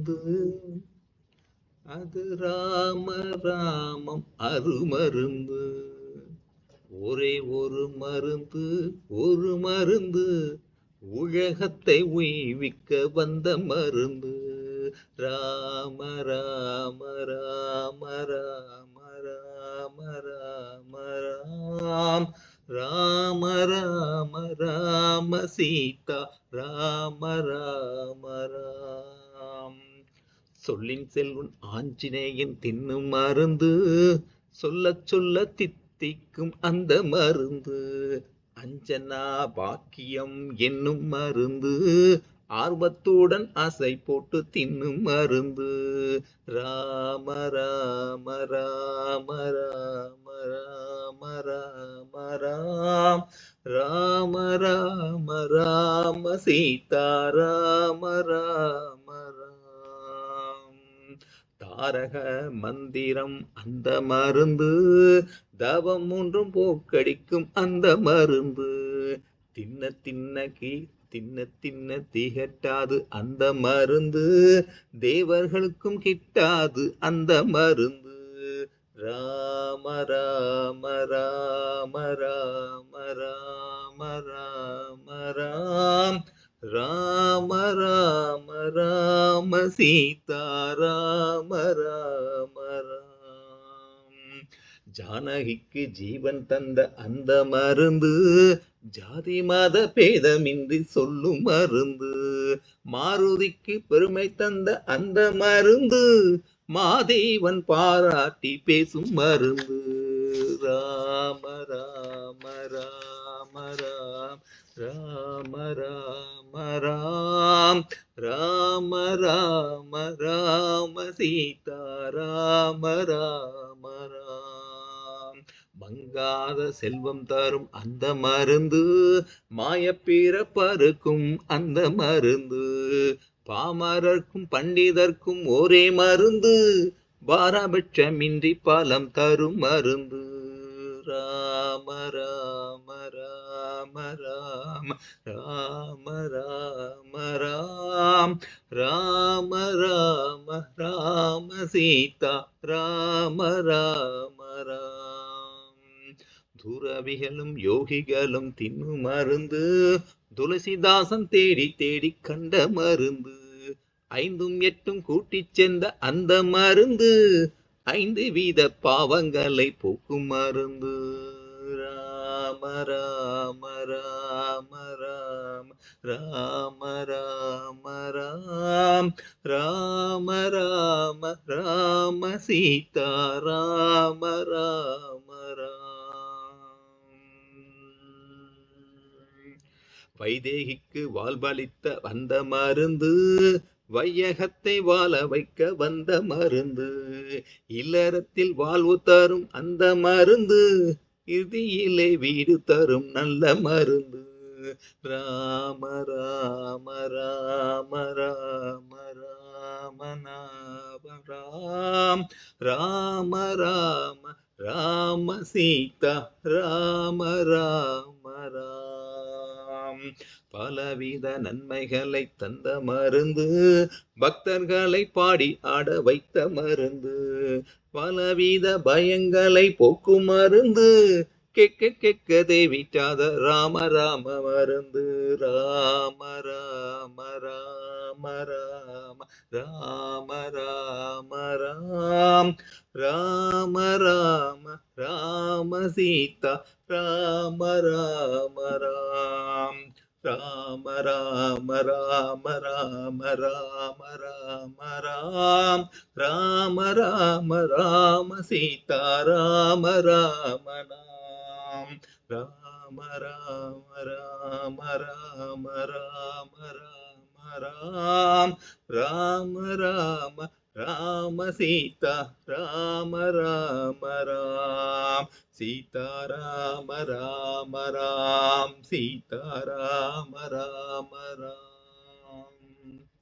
மருந்து அது ராம ராமம் அருமருந்து. ஒரே ஒரு மருந்து உலகத்தை உய்விக்க வந்த மருந்து. ராம ராம ராம ராம ராம ராம ராம் ராம ராம ராம சீதா ராம ராம ராம். சொல்லின் செல்வன் ஆஞ்சநேயன் தின்னும் மருந்து, சொல்ல சொல்ல தித்திக்கும் அந்த மருந்து. அஞ்சனா பாக்கியம் என்னும் மருந்து, ஆர்வத்துடன் அசை போட்டு தின்னும் மருந்து. ராம ராம ராம ராம ராம ராம ராம் ராம ராம ராம சீதா ராம ராம ராம். தாரக மந்திரம் அந்த மருந்து, தவம் ஒன்றும் போக்கடிக்கும் அந்த மருந்து. தின்ன தின்ன திகட்டாது அந்த மருந்து, தேவர்களுக்கும் கிட்டாது அந்த மருந்து. ராம ராம ராம ராம ராம ராம ராம் ராம ராம ராம சீதா ராம ராம ராம். ஜானகிக்கு ஜீவன் தந்த அந்த மருந்து, ஜாதி மத பேதமின்றி சொல்லும் மருந்து. மாருதிக்கு பெருமை தந்த அந்த மருந்து, மாதேவன் பாராட்டி பேசும் மருந்து. ராம ராம ராம ராம் ராம ராம ராம் ராம ராம ராம சீதா ராம ராம ராம். மங்காத செல்வம் தரும் அந்த மருந்து, மாயப்பீர பருக்கும் அந்த மருந்து. பாமரர்க்கும் பண்டிதர்க்கும் ஒரே மருந்து, பாரபட்சமின்றி பலம் தரும் மருந்து. ராம ராம ராம ராம ராம ராம ராம் ராம ராம ராம சீதா ராம ராம ராம். துறவிகளும் யோகிகளும் தின்னும் மருந்து, துளசிதாசன் தேடி தேடி கண்ட மருந்து. 5ம் 8ம் கூட்டிச் சென்ற அந்த மருந்து, 5 வீத பாவங்களை போக்கும் மருந்து. ராம ராம ராம ராம ராம ராம ராம் ராம ராம ராம சீதா ராம ராம ராம். வைதேகிக்கு வாழ்வளித்த வந்த மருந்து, வையகத்தை வாழ வைக்க வந்த மருந்து. இல்லறத்தில் வாழ்வு தரும் அந்த மருந்து, இறுதியிலே வீடு தரும் நல்ல மருந்து. ராம ராம ராம ராம ராம நாம ராம் ராம ராம ராம சீதா ராம ராம ராம். பலவித நன்மைகளை தந்த மருந்து, பக்தர்களை பாடி ஆட வைத்த மருந்து. பலவித பயங்களை போக்கும் மருந்து, கேட்க கேட்க தேவிட்டாத ராம ராம மருந்து. ராம ராம ராம ராம ராம ராம ராம் ராம ராம ராம சீதா ராம ராம ராம் ராம ராம ராம ராம ராம ராம ராம் ராம ராம ராம சீதா ராம ராம நாம் ராம ராம ராம ராம ராம ராம ராம் ராம ராம ராம சீதா ராம ராம ராம் சீதா ராம ராம ராம் சீதா ராம ராம ராம்.